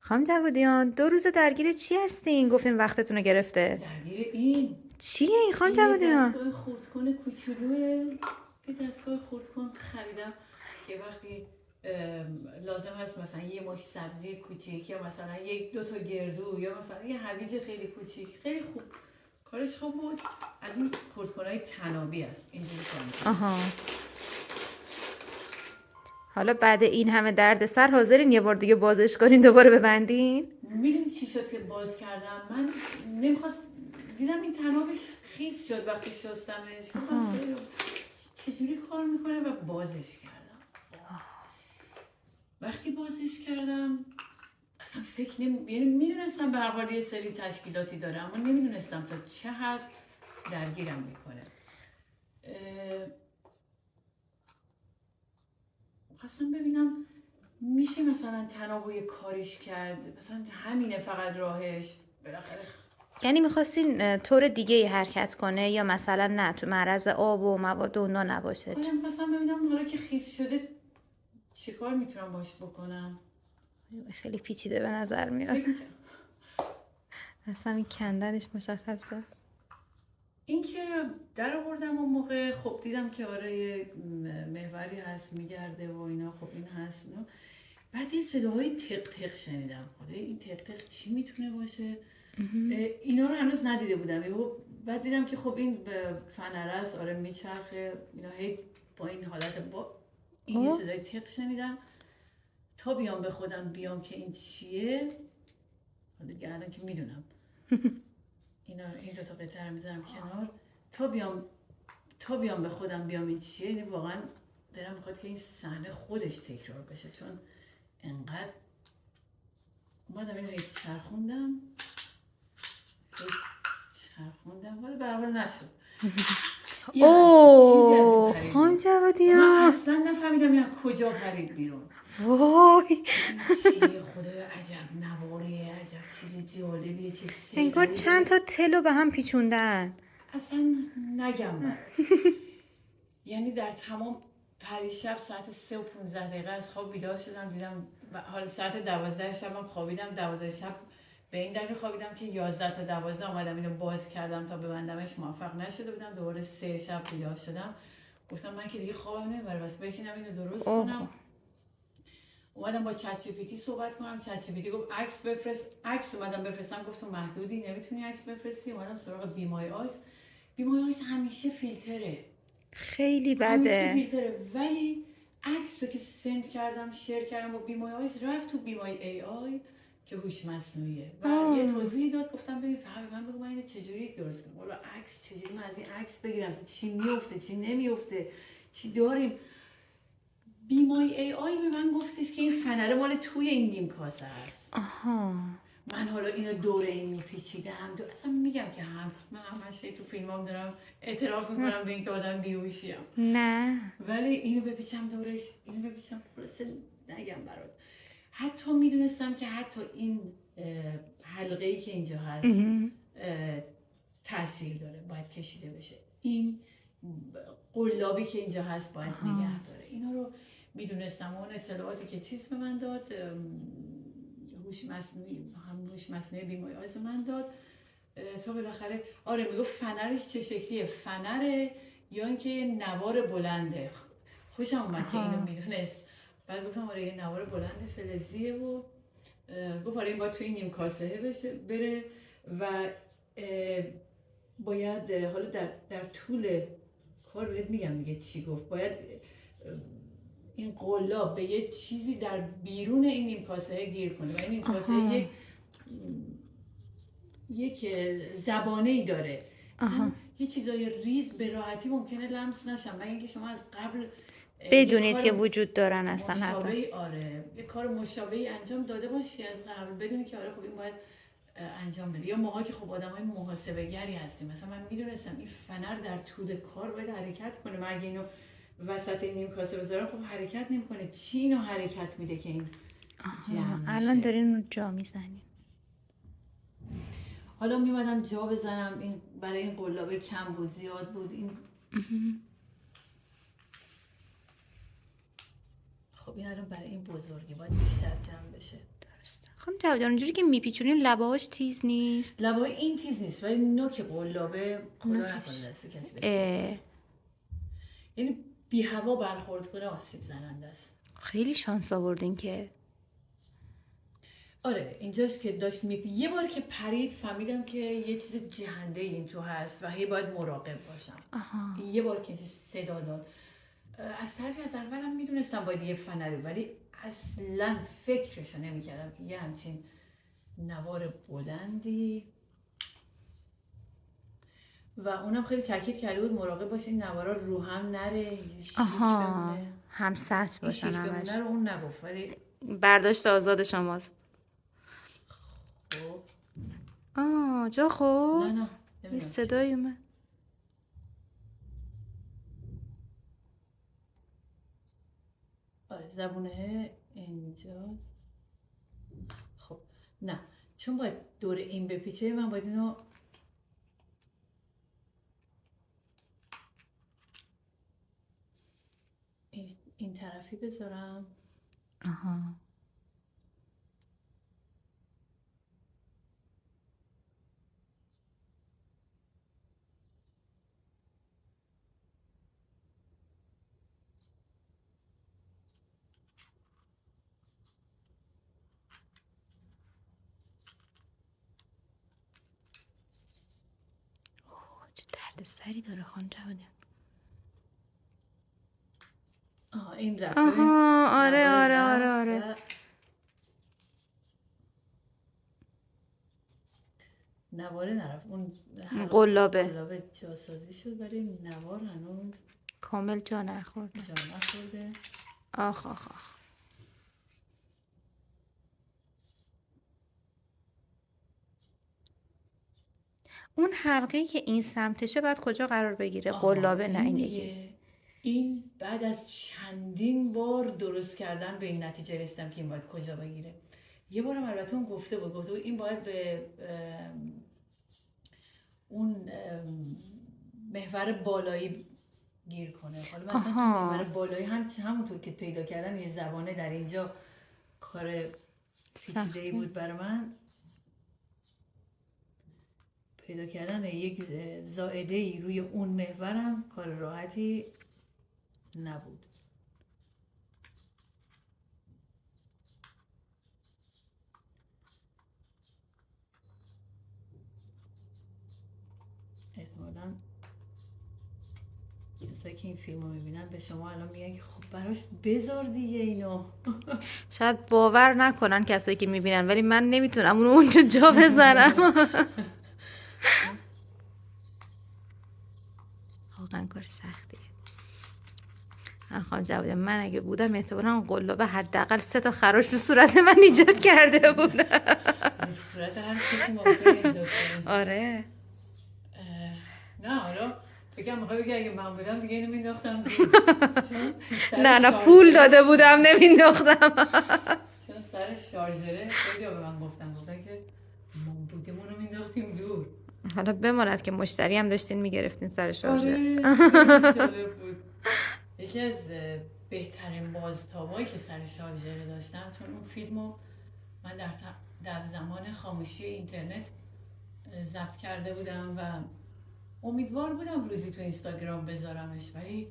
خانم جوادیان 2 روز درگیر چی هستین؟ گفتین وقتتون رو گرفته. درگیر این چیه این خانم یه جوادیان؟ دستگاه خردکن کوچولوه. یه دستگاه خردکن خریدم که وقتی لازم هست مثلا یه مش سبزی کوچیک یا مثلا یک دو تا گردو یا مثلا یه هویج خیلی کوچیک، خیلی خوب کارش خوب بود. از این خردکنای تنابی است اینجوری کار می‌کنه. آها. حالا بعد این همه دردسر حاضرین یه بار دیگه بازش کنین دوباره ببندین؟ میدونی چی شد که باز کردم؟ من نمیخواست، دیدم این تنابش خیس شد وقتی شستمش. گفتم چجوری کار میکنه و بازش کردم. وقتی بازش کردم اصلا فکر یعنی میدونستم به هر حال یه سری تشکیلاتی داره اما نمیدونستم تا چه حد درگیرم میکنه. خواستم ببینم میشه مثلا تنابوی کاریش کرد، مثلا همینه فقط راهش بالاخره. یعنی میخواستین طور دیگه ای حرکت کنه یا مثلا نه تو معرض آب و مواد اونا نباشه؟ آره میخواستم ببینم حالا که خیس شده چه کار میتونم باش بکنم. خیلی پیچیده به نظر میاد. فکر میکنم اصلا این کندنش مشخصه. این که در آوردم اون موقع خب دیدم که آره یه محوری هست میگرده و اینا، خب این هست اینا. بعد این صداهای تق تق شنیدم. خدا این تق تق چی میتونه باشه؟ اینا رو هنوز ندیده بودم. بعد دیدم که خب این فنره است، آره میچرخه اینا، هی با این حالت با این یه صدای تق شنیدم. تا بیام به خودم بیام که این چیه، حالا دیگه الان که میدونم اینا، این دو تا قطعه رو میذارم کنار. تا بیام به خودم بیام این چیه. یعنی واقعا دلم میخواد که این صحنه خودش تکرار بشه، چون انقدر اومدم اینو هی چرخوندم ولی برابر نشد. اوه خانم جوادیان من اصلا نفهمیدم اینا کجا پرید بیرون. وای این چیه؟ خدای عجب نواریه، عجب چیز جالبیه، چه سحری. انگار چند تا تلو به هم پیچوندن. اصلا نگم برات. یعنی در تمام پریشب ساعت 3:15 از خواب بیدار شدم، دیدم حالا ساعت 12 شبم خوابیدم. 12 شب به این دلیل خوابیدم که 11 تا 12 اومدم اینو باز کردم تا ببندمش، موفق نشده بودم. دوباره 3 شب بیدار شدم، گفتم من که دیگه خوابم نمیبره، بس بشینم اینو درست کنم. اومدم با چت جی پی تی صحبت کنم. چت جی پی تی گفت عکس بفرست. عکس اومدم بفرستم، گفت تو محدودی نمیتونی عکس بفرستی. اومدم سراغ بی مای آیز. بی مای آیز همیشه فیلتره، خیلی همیشه بده. فیلتره. ولی عکس رو که سند کردم شیر کردم با بی مای آیز، رفت تو بی مای ای آی که هوش مصنوعیه و یه توضیح داد. گفتم ببین فقط من بگو من اینو چجوری درست کنم، والا عکس چجوری من از این عکس بگیرم، چی میفته چی نمیفته، چی داریم. بی مای ای آی به من گفتش که این فنره مال توی این نیم کاسه هست. آها. من حالا اینو دور این میپیچیدم. اصلا میگم که من همش تو فیلمام دارم اعتراف میکنم به اینکه آدم بیهوشیم. نه ولی اینو بپیچم دورش، اینو بپیچم خلاصه نگم برات. حتی میدونستم که حتی این حلقه‌ای که اینجا هست تاثیر داره، باید کشیده بشه. این قلابی که اینجا هست باید نگه داره. اینا رو میدونستم. اون اطلاعاتی که چیز به من داد، هوش مصنوعی بی مای آیز من داد. تا بالاخره آره میگفت فنرش چه شکلیه، فنره یا اینکه یه نوار بلنده. خوشم اومد که اینو میدونست. بعد گفتم آره یه نوار بلند فلزیه و گفت آره این باید توی نیم کاسه بشه بره و باید حالا در طول کار بهت میگم دیگه چی گفت. باید این قلاب به یه چیزی در بیرون این نیم کاسه گیر کنه و این نیم کاسه یک زبانه‌ای داره. مثلا یه چیزای ریز به راحتی ممکنه لمس نشن، مگر اینکه شما از قبل بدونید که وجود دارن اصلا. حتی آره یه کار مشابهی انجام داده باشی از قبل، بدونی که آره خب این باید انجام بده. یا موقعی که خب آدمای محاسبه گری هستیم، مثلا من میدونستم این فنر در طول کار باید حرکت کنه. من اگه اینو وسط این نیم کاسه بذارم خب حرکت نمیکنه. چی اینو حرکت میده که این جمع میشه؟ الان دارین رو جا میزنین. حالا میمدم جا بزنم. این برای این قلابه کم بود زیاد بود. این خب این الان برای این بزرگی باید بیشتر جمع بشه. درسته. خانم جوادیان اونجوری که میپیچونین لبه‌هاش تیز نیست؟ لبای این تیز نیست ولی نوک قلابه خدا نوکش. نکنه دست کسی بشه. یعنی بی هوا برخورد کنه آسیب زننده است. خیلی شانس آوردین که آره اینجاش که داشت یه بار که پرید فهمیدم که یه چیز جهنده این تو هست و هی باید مراقب باشم. یه بار که صدا داد از طرفی از اولم میدونستم باید یه فنری، ولی اصلا فکرشو نمیکردم که یه همچین نوار بلندی و اونم خیلی تاکید کرده بود مراقب باش این نوارا رو هم نره، شیک بمونه. هم سطح این باشن شیک همش. بمونه رو اون نگفت ولی برداشت آزاد شماست. خب جا خوب؟ نه یه نمیدونم صدایی اومد. آره زبونه اینجا. خب نه چون باید دور این بپیچه من باید اینو این طرفی بذارم. چه درد سری داره خانم جوادیان. این رفت. آره. نواره نرفت اون قلابه جاسازی شد ولی نوار هنوز کامل جا نخورده. آخ. اون حلقه‌ای که این سمتشه باید کجا قرار بگیره؟ قلابه نه این یکی. این بعد از چندین بار درست کردن به این نتیجه رسیدم که این باید کجا بگیره. یه بارم البته اون گفته بود این باید به اون محور بالایی گیر کنه. حالا مثلا تو محور بالایی همونطور که پیدا کردن یه زبانه در اینجا کار پیچیده‌ای بود برای من. پیدا کردن یک زائده‌ای روی اون محورم کار راحتی نبود. احتمالاً کسایی که این فیلم رو میبینن به شما الان میگن که خب براش بذار دیگه اینو. شاید باور نکنن کسایی که میبینن ولی من نمیتونم اونو اونجا جا بذارم. واقعا کار سختیه. خانم جوادیان من اگه بودم احتمالاً قلابه حداقل 3 تا خراش رو صورت من ایجاد کرده بود. صورت هر کسی ممکنه ایجاد کنه. آره. نه حالا فکرم میخوای بگی اگه من بودم دیگه اینو مینداختم. نه پول داده بودم نمینداختم. چون سر شارژره خیلی به من گفتن که ما بودیم اونو مینداختیم دور. حالا بماند که مشتری هم داشتین میگرفتین سر شارژر. آره جالب بود. یکی از بهترین بازتابایی که سر شارژر داشتم چون اون فیلمو من در زمان خاموشی اینترنت ضبط کرده بودم و امیدوار بودم روزی تو اینستاگرام بذارمش ولی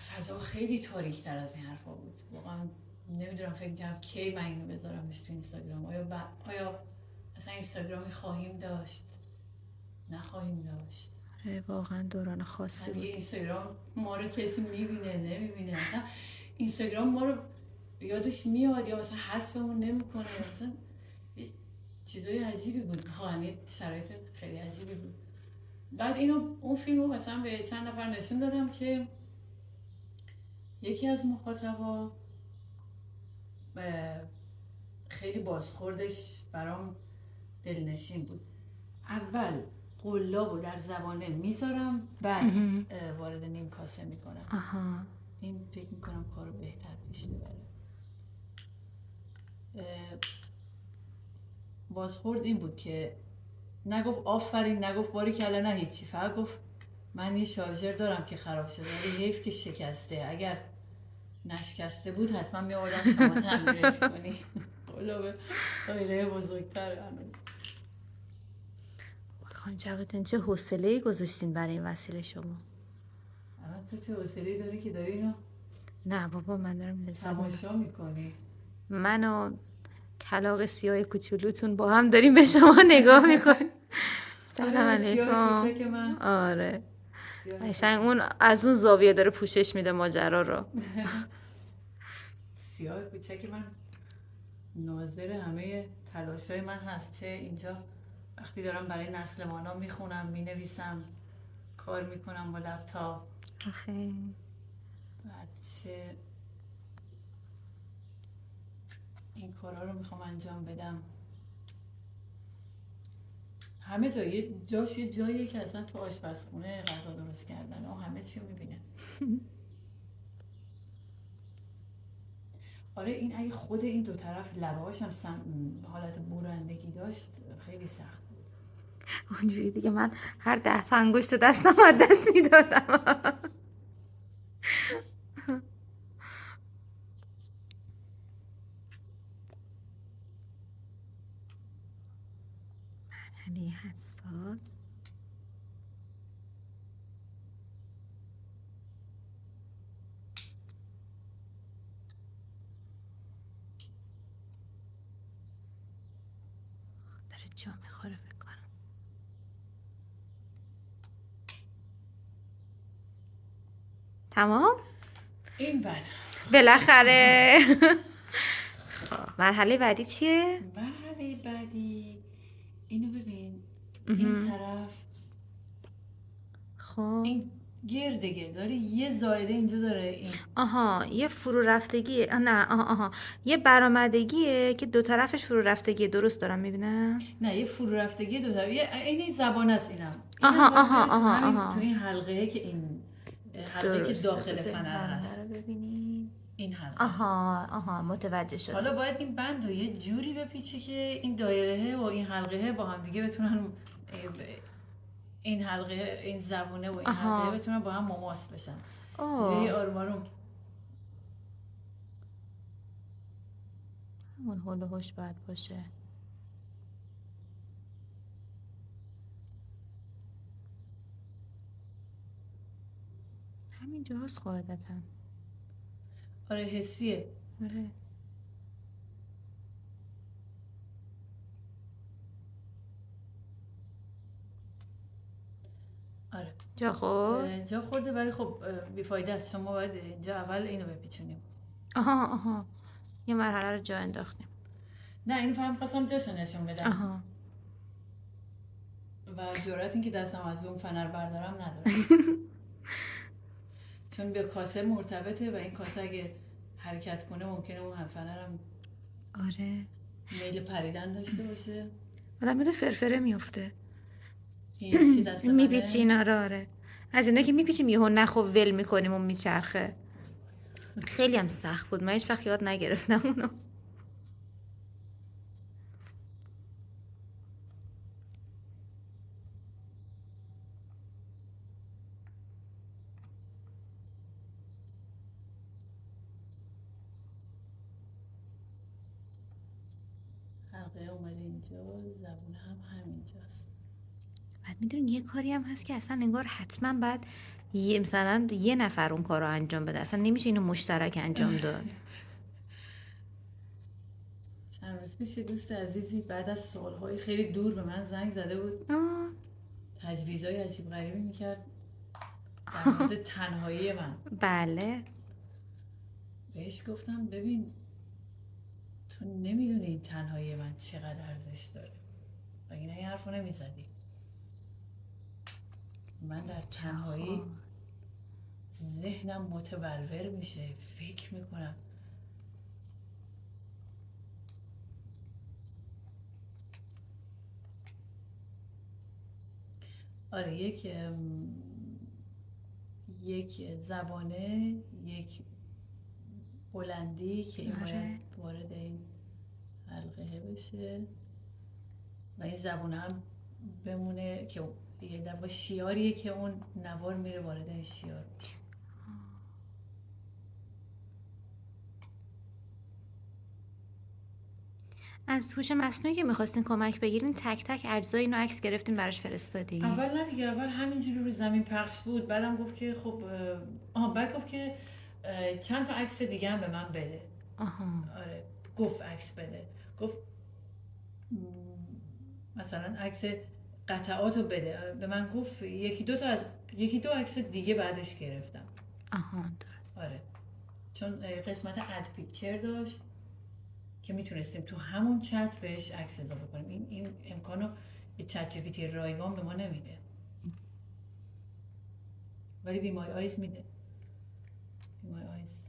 فضا خیلی تاریک تر از این حرفا بود. واقعا نمیدونم فکر کنم کی من اینو بذارمش تو اینستاگرام. آیا اصلا اینستاگرامی خواهیم داشت؟ نخواهیم داشت. واقعا دوران خاصی بود. اینستاگرام ما رو کسی میبینه نمیبینه، اصلا اینستاگرام ما رو یادش میاد یا مثلا حذفمون نمیکنه، مثلا چیزای عجیبی بود. یه شرایط خیلی عجیبی بود. بعد اون فیلمو مثلا به چند نفر نشون دادم که یکی از مخاطبا خیلی بازخوردش برام دلنشین بود. اول قلابو در زبانه میذارم بعد وارد نیم کاسه میکنم. این فکر میکنم کارو بهتر پیش ببره. بازخورد این بود که نگفت آفرین، نگفت باریکلا، نه هیچی، فقط گفت من یه شارژر دارم که خراب شده ولی حیف که شکسته، اگر نشکسته بود حتما میآوردم شما تعمیرش کنی. به دایره بزرگتر هنوز. خانم جوادن چه حوصله‌ای گذاشتین برای این وسیله شما. الان تو چه حوصله‌ای داری که داری اینو نه بابا من دارم لذت می‌برم. تماشا میکنی؟ من و کلاغ سیاه کوچولوتون با هم داریم به شما نگاه میکنیم. سلام سیاه علیکم. کوچک من. آره سیاه قشنگ اون از اون زاویه داره پوشش میده ماجرا رو. سیاه کوچک من ناظر همه تلاشای من هست، چه اینجا وقتی دارم برای نسل مانا میخونم، مینویسم، کار میکنم با لپتاپ، آخه بعد چه این کارا رو میخوام انجام بدم. همه جا جاش یه جاییه که اصلا تو آشپزخونه غذا درست کردن و همه چی رو میبینه. آره این اگه خود این دو طرف لبهاش هم حالت برندگی داشت خیلی سخت بود. اونجوری دیگه من هر 10 تا انگشت دستم از دست میدادم. مرحله حساس. داره جا میخوره فکر کنم. تمام؟ این بله. بالاخره. خب مرحله بعدی چیه؟ مرحله بعدی اینو ببین، این طرف خب این گرده داره یه زایده اینجا داره این. آها یه فرو رفتگیه. نه آها یه برآمدگیه که دو طرفش فرو رفتگیه. درست دارم میبینم؟ نه یه فرو رفتگی دو طرف، این زبان است اینم. آها باید آها بره تو آها همین آها تو این حلقه که این حلقه که درسته. داخل بذارین فنر حلقه هست، رو ببینیم. این حلقه. آها متوجه شدم. حالا باید این بند رو یه جوری بپیچی که این دایره و این حلقه با هم دیگه بتونن این حلقه این زبونه و این حلقه بتونن با هم مماس بشن. جایی آروم آروم. همون هول و هوش باید باشه. همین جاست قاعدتا. آره حسیه. آره آره جا خورد. جا خورده ولی خب بیفایده است. شما باید اینجا اول اینو بپیچونیم. آها یه مرحله رو جا انداختیم. نه اینو فهم خواستم جاشو نشون بدم. و جرأت این که دستم از اون فنر بردارم ندارم. چون به کاسه مرتبطه و این کاسه اگه حرکت کنه ممکنه اون هم فنرم آره میل پریدن داشته باشه. آدم میده فرفره میفته. این که دست منه میپیچین. آره از اینه که میپیچیم یهو نخو ول میکنیم و میچرخه. خیلی هم سخت بود. من هیچ وقت یاد نگرفتم اونو. حلقه اومده اینجا، زبون هم همینجاست. بعد میدونین یه کاری هم هست که اصلا انگار حتما باید مثلا یه نفر اون کار رو انجام بده. اصلا نمیشه اینو مشترک انجام داد. چند روز پیش دوست عزیزی بعد از سالهای خیلی دور به من زنگ زده بود. تجویزهای عجیب غریبی میکرد در مورد تنهایی من. بله بهش گفتم ببین تو نمیدونی این تنهایی من چقدر ارزش داره و این حرف رو نمیزدی. من در تنهایی ذهنم متبلور میشه، فکر میکنم. آره یک زبانه، یک بلندی که این باید وارد این حلقه بشه و این زبانه هم بمونه که یه دفعه شیاریه که اون نوار میره وارد این شیار میشه. از هوش مصنوعی که میخواستین کمک بگیرین تک تک اجزای اینو عکس گرفتین براش فرستادین؟ اول نه دیگه، اول همینجوری رو زمین پخش بود، بعدم گفت که خب بعد گفت که چند تا عکس دیگه هم به من بده. آها. آره گفت عکس بده، گفت م، مثلا عکس قطعات رو بده به من. گفت یکی دو عکس دیگه بعدش گرفتم. آها درست. آره چون قسمت اد پیکچر داشت که میتونستیم تو همون چت بهش عکس اضافه کنیم. این امکانو یه چت جی پی تی رایگان به ما نمیده، ولی بی مای آیز میده. بی مای آیز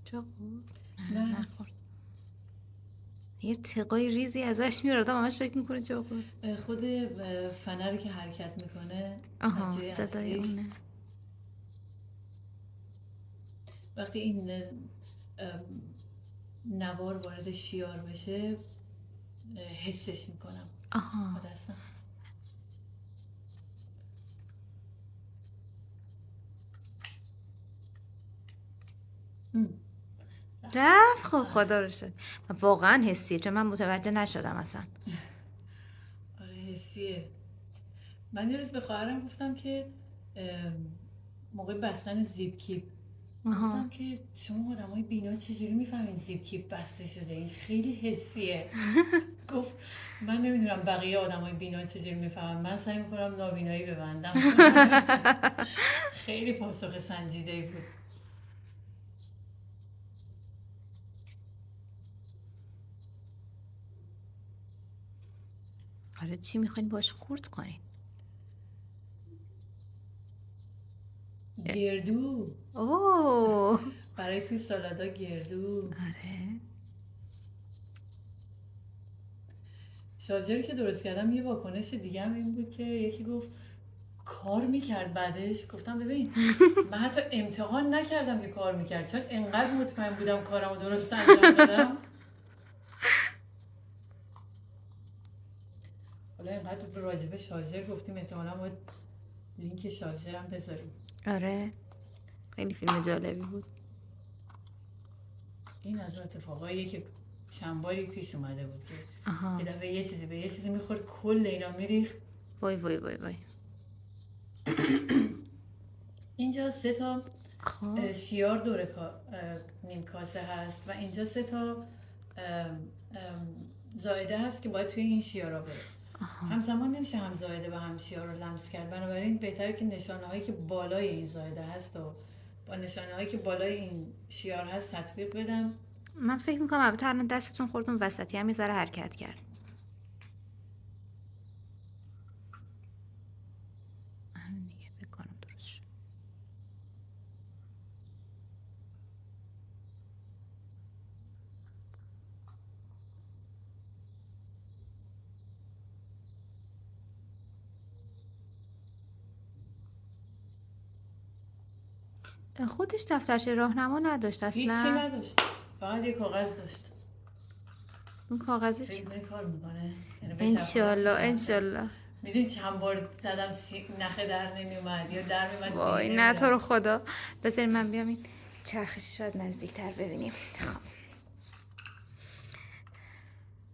چه خوب. نه نخورد. یه تقای ریزی ازش میاد، آدم همش فکر میکنه چه خورد. خود فنری که حرکت میکنه آها از جای صدای اصلیش، اونه. وقتی این نوار وارد شیار بشه حسش میکنم آها. با دستم. رفت. خب خدا رو شکر. واقعا حسیه، چون من متوجه نشدم اصلا. آره حسیه. من یه روز به خواهرم گفتم که موقع بستن زیپ کیپ آها. گفتم که شما آدمای بینا چجوری میفهمین زیپ کیپ بسته شده؟ این خیلی حسیه. گفت من نمیدونم بقیه آدمای بینا چجوری میفهمن، من سعی میکنم نابینایی ببندم. خیلی پاسخ سنجیده‌ای بود. حالا چی میخواین باش خورد کنین؟ گردو اوه. برای توی سالادا گردو. آره. شاجری که درست کردم یه واکنش دیگه هم این بود که یکی گفت کار میکرد بعدش. گفتم ببین من حتی امتحان نکردم که کار میکرد، چون انقدر مطمئن بودم کارمو درست انجام دادم. حالا اینقدر راجب شارژر گفتیم، احتمالا باید لینک شارژرم بذاریم. آره خیلی فیلم جالبی بود. این از اتفاقاییه که چند باری پیش اومده بود که آها. یه دفعه یه چیزی به یه چیزی میخورد کل اینا میریخت. وای وای وای وای. اینجا 3 تا خب شیار دور نیم کاسه هست و اینجا 3 تا زائده هست که باید توی این شیارا بره. همزمان نمیشه هم زائده و هم شیار رو لمس کرد، بنابراین بهتره که نشانه هایی که بالای این زائده هست و با نشانه هایی که بالای این شیار هست تطبیق بدم. من فکر میکنم البته الان دستتون خوردون وسطی هم یه ذره حرکت کرد. همین دیگه فکر کنم درست شد. خودش دفترچه راهنما نداشت هیچی اصلا. نداشت، فقط یه کاغذ داشت. اون کاغذش فکر کنی کار میکنه؟ انشالله انشالله. میدونی چند بار زدم نخه در نمیومد یا در میومد. وای نه تو رو خدا. بذارید من بیام این چرخش شاید نزدیکتر ببینیم. خب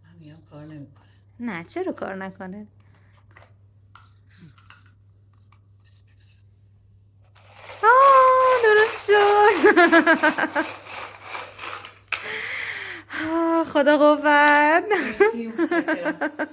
من میام کار نمیکنه. نه چرا کار نکنه؟ درست شد. خدا قوت. مرسی، متشکرم.